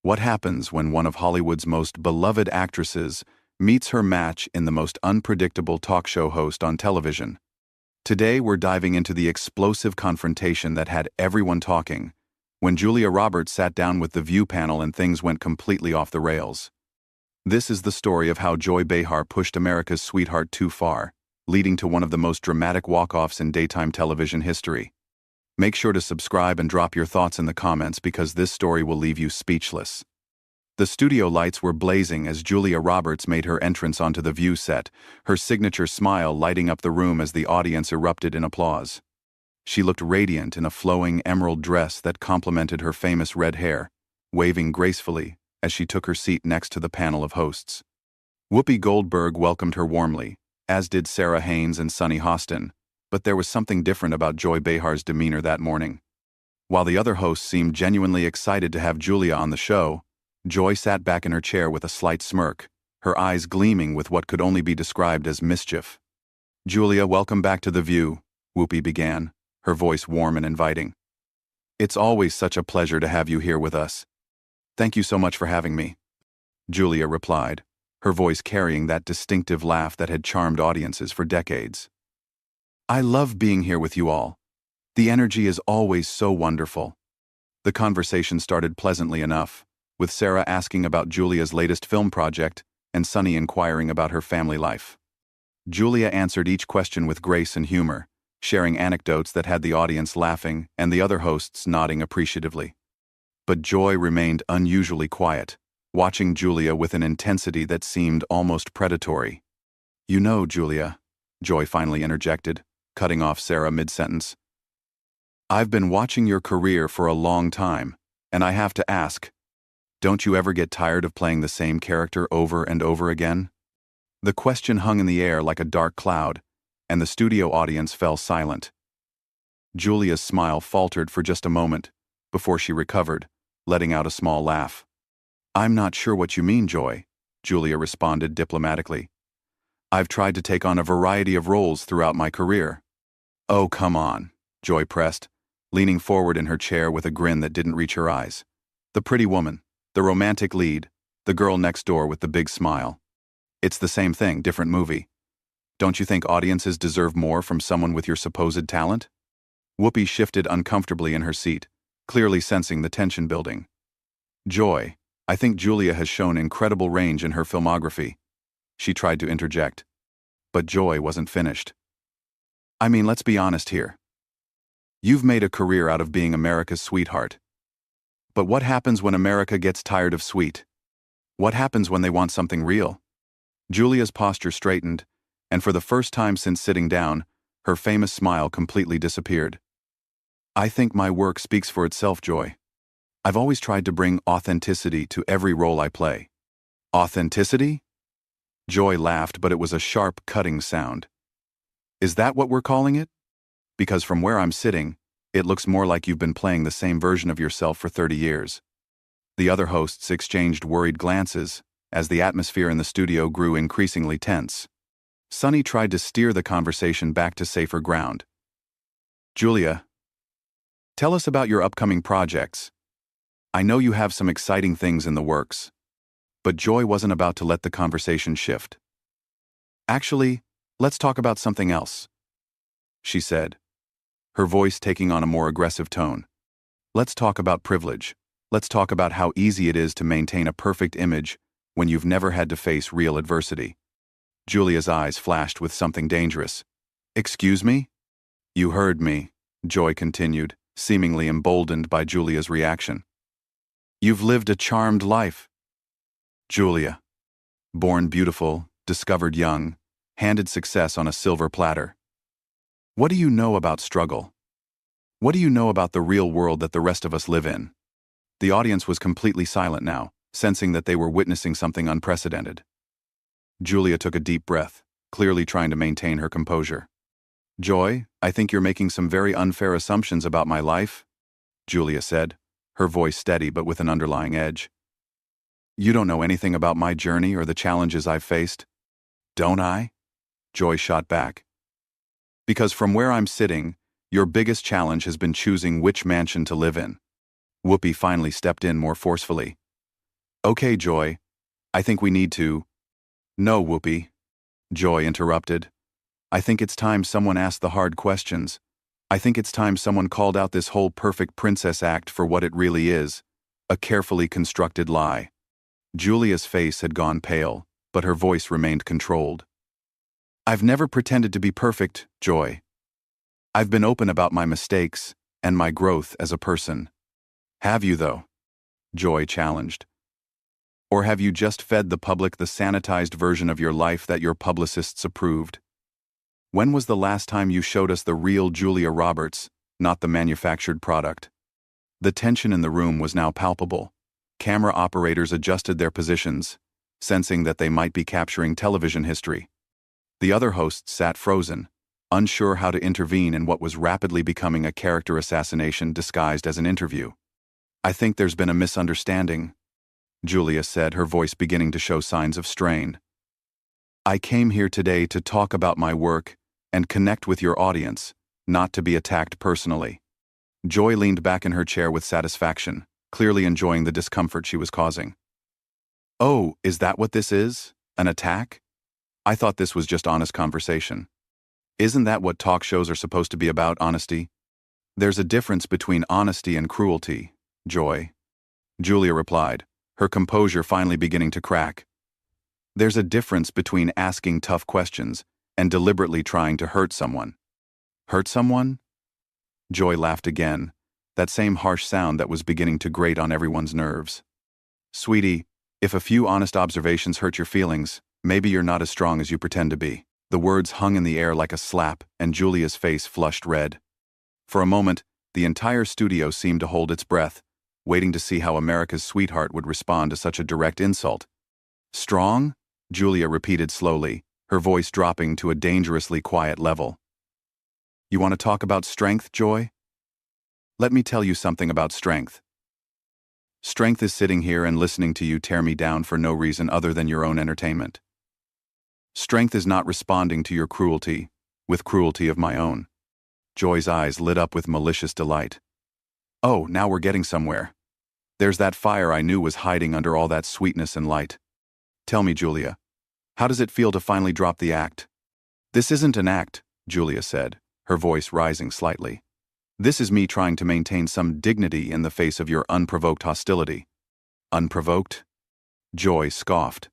What happens when one of Hollywood's most beloved actresses meets her match in the most unpredictable talk show host on television? Today we're diving into the explosive confrontation that had everyone talking, when Julia Roberts sat down with the View panel and things went completely off the rails. This is the story of how Joy Behar pushed America's sweetheart too far, leading to one of the most dramatic walk-offs in daytime television history. Make sure to subscribe and drop your thoughts in the comments because this story will leave you speechless. The studio lights were blazing as Julia Roberts made her entrance onto the View set, her signature smile lighting up the room as the audience erupted in applause. She looked radiant in a flowing emerald dress that complemented her famous red hair, waving gracefully as she took her seat next to the panel of hosts. Whoopi Goldberg welcomed her warmly, as did Sarah Haynes and Sunny Hostin, but there was something different about Joy Behar's demeanor that morning. While the other hosts seemed genuinely excited to have Julia on the show, Joy sat back in her chair with a slight smirk, her eyes gleaming with what could only be described as mischief. "Julia, welcome back to The View," Whoopi began, her voice warm and inviting. "It's always such a pleasure to have you here with us. Thank you so much for having me," Julia replied, her voice carrying that distinctive laugh that had charmed audiences for decades. "I love being here with you all. The energy is always so wonderful." The conversation started pleasantly enough, with Sarah asking about Julia's latest film project and Sunny inquiring about her family life. Julia answered each question with grace and humor, sharing anecdotes that had the audience laughing and the other hosts nodding appreciatively. But Joy remained unusually quiet, watching Julia with an intensity that seemed almost predatory. "You know, Julia," Joy finally interjected, cutting off Sarah mid-sentence. "I've been watching your career for a long time, and I have to ask, don't you ever get tired of playing the same character over and over again?" The question hung in the air like a dark cloud, and the studio audience fell silent. Julia's smile faltered for just a moment, before she recovered, letting out a small laugh. "I'm not sure what you mean, Joy," Julia responded diplomatically. "I've tried to take on a variety of roles throughout my career." "Oh, come on," Joy pressed, leaning forward in her chair with a grin that didn't reach her eyes. "The pretty woman, the romantic lead, the girl next door with the big smile. It's the same thing, different movie. Don't you think audiences deserve more from someone with your supposed talent?" Whoopi shifted uncomfortably in her seat, clearly sensing the tension building. "Joy, I think Julia has shown incredible range in her filmography," she tried to interject. But Joy wasn't finished. "I mean, let's be honest here. You've made a career out of being America's sweetheart. But what happens when America gets tired of sweet? What happens when they want something real?" Julia's posture straightened, and for the first time since sitting down, her famous smile completely disappeared. "I think my work speaks for itself, Joy. I've always tried to bring authenticity to every role I play." "Authenticity?" Joy laughed, but it was a sharp, cutting sound. "Is that what we're calling it? Because from where I'm sitting, it looks more like you've been playing the same version of yourself for 30 years. The other hosts exchanged worried glances as the atmosphere in the studio grew increasingly tense. Sunny tried to steer the conversation back to safer ground. "Julia, tell us about your upcoming projects. I know you have some exciting things in the works." But Joy wasn't about to let the conversation shift. "Actually, let's talk about something else," she said, her voice taking on a more aggressive tone. "Let's talk about privilege. Let's talk about how easy it is to maintain a perfect image when you've never had to face real adversity." Julia's eyes flashed with something dangerous. "Excuse me?" "You heard me," Joy continued, seemingly emboldened by Julia's reaction. "You've lived a charmed life. Julia. Born beautiful, discovered young, handed success on a silver platter. What do you know about struggle? What do you know about the real world that the rest of us live in?" The audience was completely silent now, sensing that they were witnessing something unprecedented. Julia took a deep breath, clearly trying to maintain her composure. "Joy, I think you're making some very unfair assumptions about my life," Julia said, her voice steady but with an underlying edge. "You don't know anything about my journey or the challenges I've faced." "Don't I?" Joy shot back. "Because from where I'm sitting, your biggest challenge has been choosing which mansion to live in." Whoopi finally stepped in more forcefully. Okay, Joy. I think we need to. No, Whoopi. Joy interrupted. I think it's time someone asked the hard questions. I think it's time someone called out this whole perfect princess act for what it really is. A carefully constructed lie. Julia's face had gone pale, but her voice remained controlled. I've never pretended to be perfect, Joy. I've been open about my mistakes and my growth as a person. Have you, though? Joy challenged. Or have you just fed the public the sanitized version of your life that your publicists approved? When was the last time you showed us the real Julia Roberts, not the manufactured product? The tension in the room was now palpable. Camera operators adjusted their positions, sensing that they might be capturing television history. The other hosts sat frozen, unsure how to intervene in what was rapidly becoming a character assassination disguised as an interview. I think there's been a misunderstanding, Julia said, her voice beginning to show signs of strain. I came here today to talk about my work and connect with your audience, not to be attacked personally. Joy leaned back in her chair with satisfaction, clearly enjoying the discomfort she was causing. Oh, is that what this is? An attack? I thought this was just honest conversation. Isn't that what talk shows are supposed to be about, honesty? There's a difference between honesty and cruelty, Joy. Julia replied, her composure finally beginning to crack. There's a difference between asking tough questions and deliberately trying to hurt someone. Hurt someone? Joy laughed again, that same harsh sound that was beginning to grate on everyone's nerves. Sweetie, if a few honest observations hurt your feelings, maybe you're not as strong as you pretend to be. The words hung in the air like a slap, and Julia's face flushed red. For a moment, the entire studio seemed to hold its breath, waiting to see how America's sweetheart would respond to such a direct insult. Strong? Julia repeated slowly, her voice dropping to a dangerously quiet level. You want to talk about strength, Joy? Let me tell you something about strength. Strength is sitting here and listening to you tear me down for no reason other than your own entertainment. Strength is not responding to your cruelty, with cruelty of my own. Joy's eyes lit up with malicious delight. Oh, now we're getting somewhere. There's that fire I knew was hiding under all that sweetness and light. Tell me, Julia, how does it feel to finally drop the act? This isn't an act, Julia said, her voice rising slightly. This is me trying to maintain some dignity in the face of your unprovoked hostility. Unprovoked? Joy scoffed.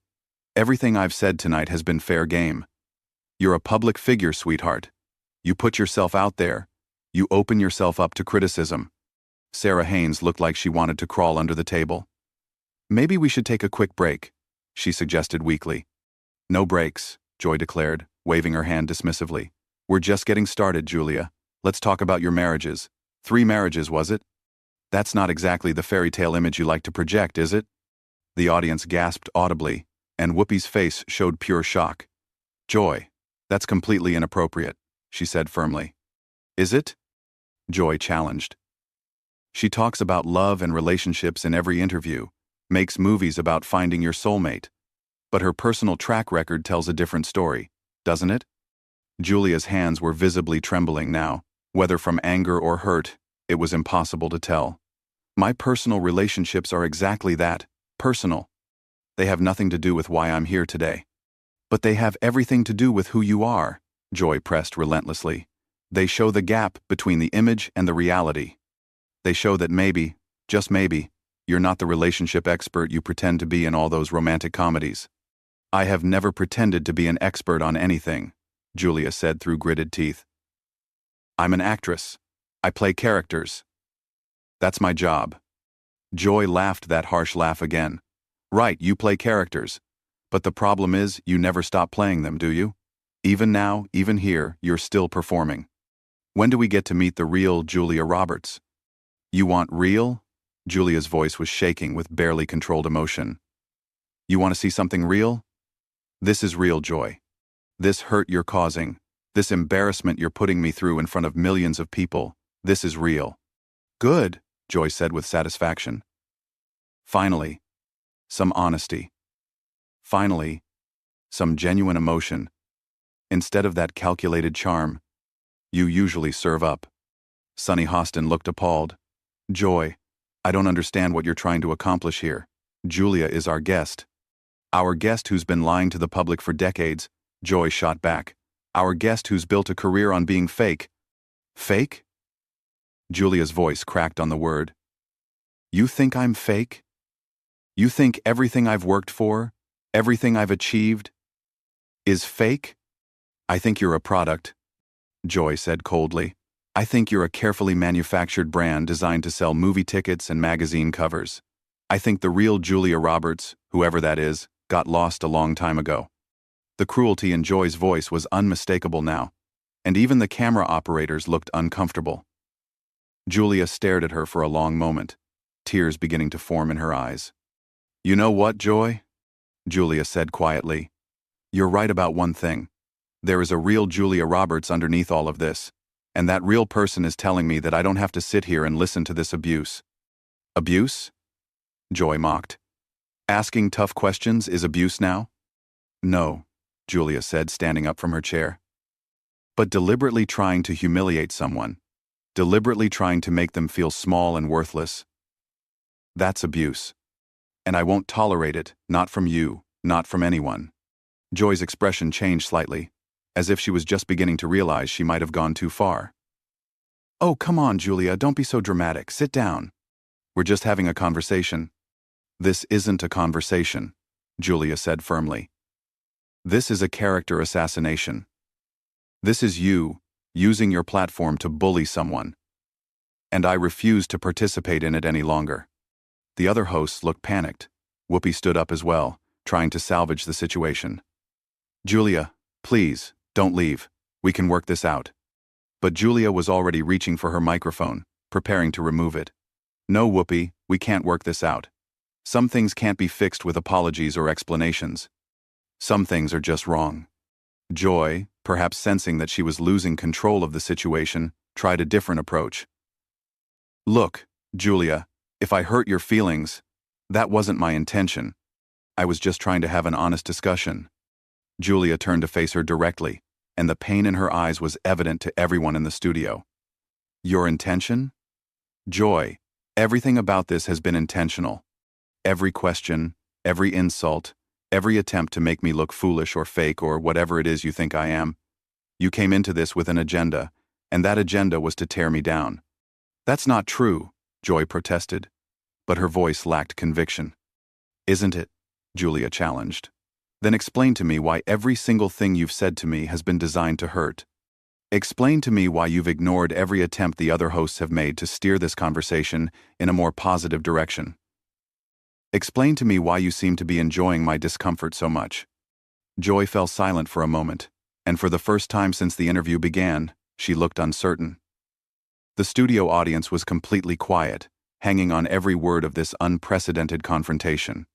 Everything I've said tonight has been fair game. You're a public figure, sweetheart. You put yourself out there. You open yourself up to criticism. Sarah Haynes looked like she wanted to crawl under the table. Maybe we should take a quick break, she suggested weakly. No breaks, Joy declared, waving her hand dismissively. We're just getting started, Julia. Let's talk about your marriages. 3 marriages, was it? That's not exactly the fairy tale image you like to project, is it? The audience gasped audibly, and Whoopi's face showed pure shock. Joy, that's completely inappropriate, she said firmly. Is it? Joy challenged. She talks about love and relationships in every interview, makes movies about finding your soulmate. But her personal track record tells a different story, doesn't it? Julia's hands were visibly trembling now. Whether from anger or hurt, it was impossible to tell. My personal relationships are exactly that, personal. They have nothing to do with why I'm here today. But they have everything to do with who you are, Joy pressed relentlessly. They show the gap between the image and the reality. They show that maybe, just maybe, you're not the relationship expert you pretend to be in all those romantic comedies. I have never pretended to be an expert on anything, Julia said through gritted teeth. I'm an actress. I play characters. That's my job. Joy laughed that harsh laugh again. Right, you play characters. But the problem is, you never stop playing them, do you? Even now, even here, you're still performing. When do we get to meet the real Julia Roberts? You want real? Julia's voice was shaking with barely controlled emotion. You want to see something real? This is real, Joy. This hurt you're causing, this embarrassment you're putting me through in front of millions of people, this is real. Good, Joy said with satisfaction. Finally, some honesty. Finally, some genuine emotion. Instead of that calculated charm you usually serve up. Sonny Hostin looked appalled. Joy, I don't understand what you're trying to accomplish here. Julia is our guest. Our guest who's been lying to the public for decades, Joy shot back. Our guest who's built a career on being fake. Fake? Julia's voice cracked on the word. You think I'm fake? You think everything I've worked for, everything I've achieved, is fake? I think you're a product, Joy said coldly. I think you're a carefully manufactured brand designed to sell movie tickets and magazine covers. I think the real Julia Roberts, whoever that is, got lost a long time ago. The cruelty in Joy's voice was unmistakable now, and even the camera operators looked uncomfortable. Julia stared at her for a long moment, tears beginning to form in her eyes. You know what, Joy? Julia said quietly. You're right about one thing. There is a real Julia Roberts underneath all of this, and that real person is telling me that I don't have to sit here and listen to this abuse. Abuse? Joy mocked. Asking tough questions is abuse now? No, Julia said, standing up from her chair. But deliberately trying to humiliate someone, deliberately trying to make them feel small and worthless, that's abuse. And I won't tolerate it, not from you, not from anyone. Joy's expression changed slightly, as if she was just beginning to realize she might have gone too far. Oh, come on, Julia, don't be so dramatic. Sit down. We're just having a conversation. This isn't a conversation, Julia said firmly. This is a character assassination. This is you, using your platform to bully someone. And I refuse to participate in it any longer. The other hosts looked panicked. Whoopi stood up as well, trying to salvage the situation. Julia, please, don't leave. We can work this out. But Julia was already reaching for her microphone, preparing to remove it. No, Whoopi, we can't work this out. Some things can't be fixed with apologies or explanations. Some things are just wrong. Joy, perhaps sensing that she was losing control of the situation, tried a different approach. Look, Julia, if I hurt your feelings, that wasn't my intention. I was just trying to have an honest discussion. Julia turned to face her directly, and the pain in her eyes was evident to everyone in the studio. Your intention? Joy, everything about this has been intentional. Every question, every insult, every attempt to make me look foolish or fake or whatever it is you think I am. You came into this with an agenda, and that agenda was to tear me down. That's not true, Joy protested, but her voice lacked conviction. Isn't it? Julia challenged. Then explain to me why every single thing you've said to me has been designed to hurt. Explain to me why you've ignored every attempt the other hosts have made to steer this conversation in a more positive direction. Explain to me why you seem to be enjoying my discomfort so much. Joy fell silent for a moment, and for the first time since the interview began, she looked uncertain. The studio audience was completely quiet, hanging on every word of this unprecedented confrontation.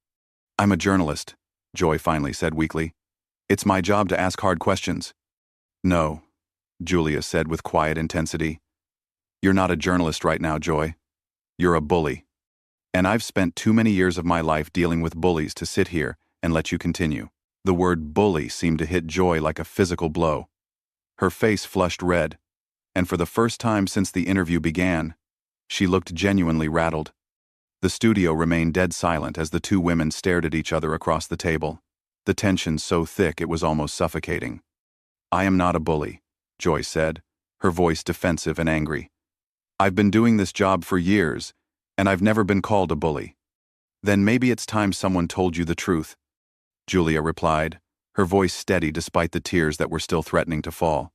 I'm a journalist, Joy finally said weakly. It's my job to ask hard questions. No, Julia said with quiet intensity. You're not a journalist right now, Joy. You're a bully. And I've spent too many years of my life dealing with bullies to sit here and let you continue. The word bully seemed to hit Joy like a physical blow. Her face flushed red, and for the first time since the interview began, she looked genuinely rattled. The studio remained dead silent as the two women stared at each other across the table, the tension so thick it was almost suffocating. I am not a bully, Joy said, her voice defensive and angry. I've been doing this job for years, and I've never been called a bully. Then maybe it's time someone told you the truth, Julia replied, her voice steady despite the tears that were still threatening to fall.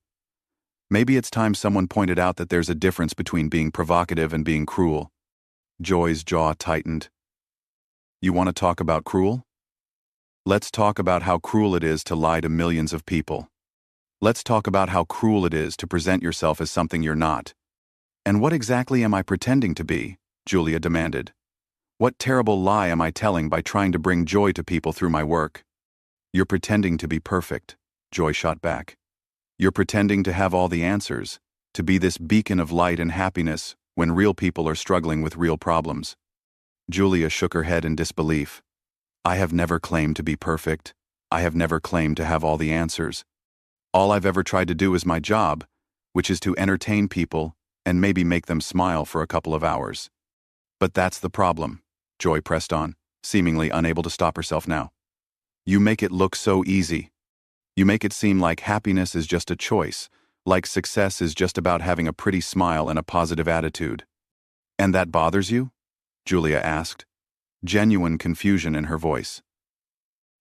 Maybe it's time someone pointed out that there's a difference between being provocative and being cruel. Joy's jaw tightened. You want to talk about cruel? Let's talk about how cruel it is to lie to millions of people. Let's talk about how cruel it is to present yourself as something you're not. And what exactly am I pretending to be? Julia demanded. What terrible lie am I telling by trying to bring joy to people through my work? You're pretending to be perfect, Joy shot back. You're pretending to have all the answers, to be this beacon of light and happiness when real people are struggling with real problems. Julia shook her head in disbelief. I have never claimed to be perfect. I have never claimed to have all the answers. All I've ever tried to do is my job, which is to entertain people and maybe make them smile for a couple of hours. But that's the problem, Joy pressed on. seemingly unable to stop herself now. You make it look so easy. You make it seem like happiness is just a choice, like success is just about having a pretty smile and a positive attitude. And that bothers you? Julia asked, genuine confusion in her voice.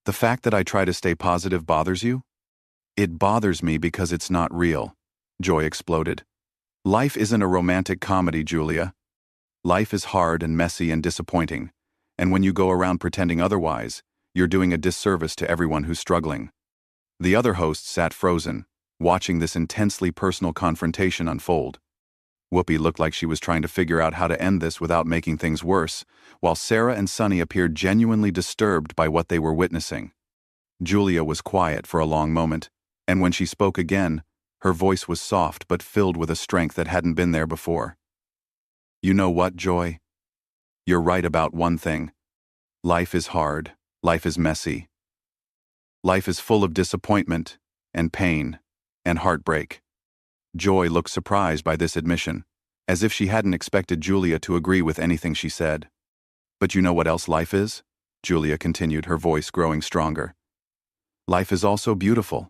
The fact that I try to stay positive bothers you? It bothers me because it's not real, Joy exploded. Life isn't a romantic comedy, Julia. Life is hard and messy and disappointing, and when you go around pretending otherwise, you're doing a disservice to everyone who's struggling. The other hosts sat frozen, watching this intensely personal confrontation unfold. Whoopi looked like she was trying to figure out how to end this without making things worse, while Sarah and Sunny appeared genuinely disturbed by what they were witnessing. Julia was quiet for a long moment, and when she spoke again, her voice was soft but filled with a strength that hadn't been there before. You know what, Joy? You're right about one thing. Life is hard, life is messy. Life is full of disappointment, and pain, and heartbreak. Joy looked surprised by this admission, as if she hadn't expected Julia to agree with anything she said. But you know what else life is? Julia continued, her voice growing stronger. Life is also beautiful.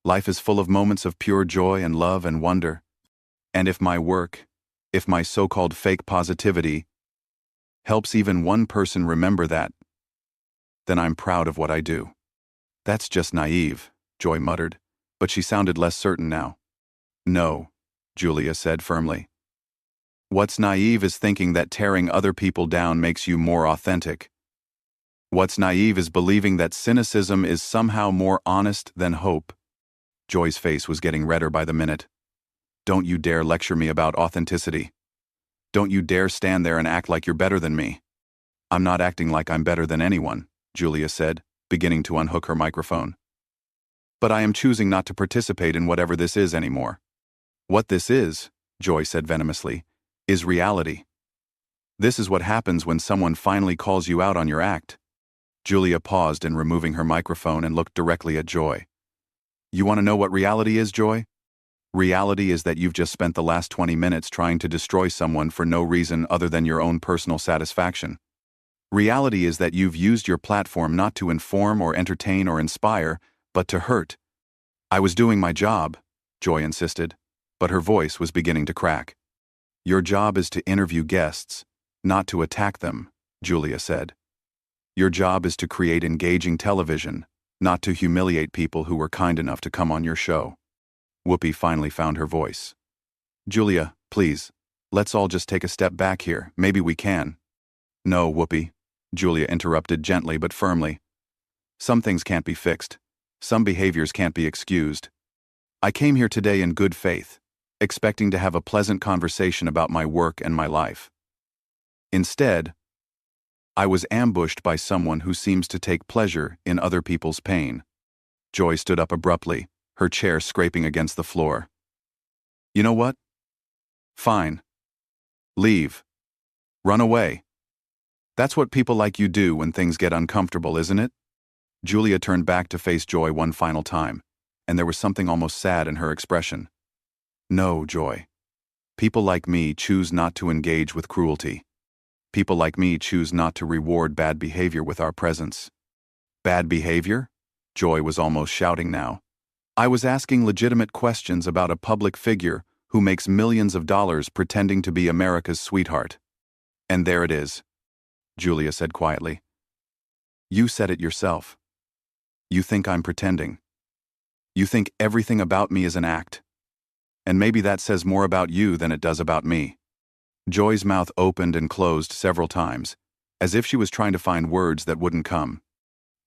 Life is full of moments of pure joy and love and wonder. And if my work, if my so-called fake positivity, helps even one person remember that, then I'm proud of what I do. That's just naive, Joy muttered, but she sounded less certain now. No, Julia said firmly. What's naive is thinking that tearing other people down makes you more authentic. What's naive is believing that cynicism is somehow more honest than hope. Joy's face was getting redder by the minute. Don't you dare lecture me about authenticity. Don't you dare stand there and act like you're better than me. I'm not acting like I'm better than anyone, Julia said, beginning to unhook her microphone. But I am choosing not to participate in whatever this is anymore. What this is, Joy said venomously, is reality. This is what happens when someone finally calls you out on your act. Julia paused in removing her microphone and looked directly at Joy. You want to know what reality is, Joy? Reality is that you've just spent the last 20 minutes trying to destroy someone for no reason other than your own personal satisfaction. Reality is that you've used your platform not to inform or entertain or inspire, but to hurt. I was doing my job, Joy insisted, but her voice was beginning to crack. Your job is to interview guests, not to attack them, Julia said. Your job is to create engaging television, not to humiliate people who were kind enough to come on your show. Whoopi finally found her voice. Julia, please, let's all just take a step back here. Maybe we can. No, Whoopi, Julia interrupted gently but firmly. Some things can't be fixed. Some behaviors can't be excused. I came here today in good faith, expecting to have a pleasant conversation about my work and my life. Instead, I was ambushed by someone who seems to take pleasure in other people's pain. Joy stood up abruptly, her chair scraping against the floor. You know what? Fine. Leave. Run away. That's what people like you do when things get uncomfortable, isn't it? Julia turned back to face Joy one final time, and there was something almost sad in her expression. No, Joy. People like me choose not to engage with cruelty. People like me choose not to reward bad behavior with our presence. Bad behavior? Joy was almost shouting now. I was asking legitimate questions about a public figure who makes millions of dollars pretending to be America's sweetheart. And there it is, Julia said quietly. You said it yourself. You think I'm pretending. You think everything about me is an act. And maybe that says more about you than it does about me. Joy's mouth opened and closed several times, as if she was trying to find words that wouldn't come.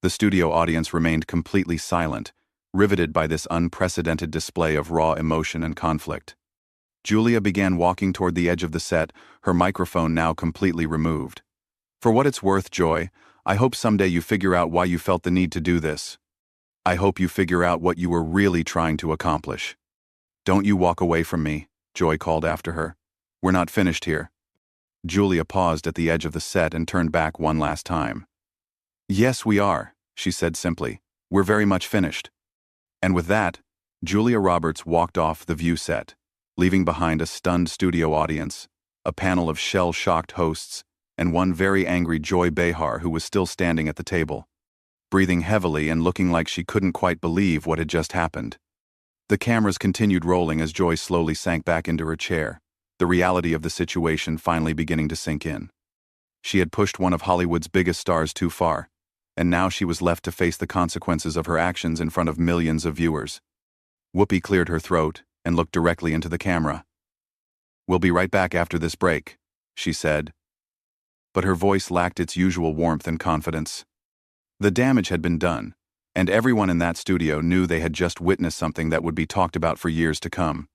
The studio audience remained completely silent, riveted by this unprecedented display of raw emotion and conflict. Julia began walking toward the edge of the set, her microphone now completely removed. For what it's worth, Joy, I hope someday you figure out why you felt the need to do this. I hope you figure out what you were really trying to accomplish. Don't you walk away from me, Joy called after her. We're not finished here. Julia paused at the edge of the set and turned back one last time. Yes, we are, she said simply. We're very much finished. And with that, Julia Roberts walked off the View set, leaving behind a stunned studio audience, a panel of shell-shocked hosts, and one very angry Joy Behar who was still standing at the table, breathing heavily and looking like she couldn't quite believe what had just happened. The cameras continued rolling as Joy slowly sank back into her chair, the reality of the situation finally beginning to sink in. She had pushed one of Hollywood's biggest stars too far, and now she was left to face the consequences of her actions in front of millions of viewers. Whoopi cleared her throat and looked directly into the camera. "We'll be right back after this break," she said. But her voice lacked its usual warmth and confidence. The damage had been done, and everyone in that studio knew they had just witnessed something that would be talked about for years to come.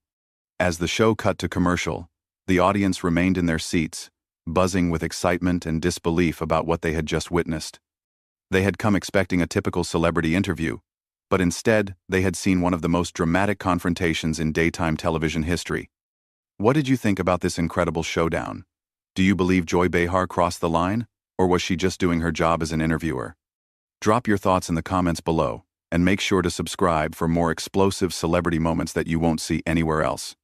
As the show cut to commercial, the audience remained in their seats, buzzing with excitement and disbelief about what they had just witnessed. They had come expecting a typical celebrity interview, but instead, they had seen one of the most dramatic confrontations in daytime television history. What did you think about this incredible showdown? Do you believe Joy Behar crossed the line, or was she just doing her job as an interviewer? Drop your thoughts in the comments below, and make sure to subscribe for more explosive celebrity moments that you won't see anywhere else.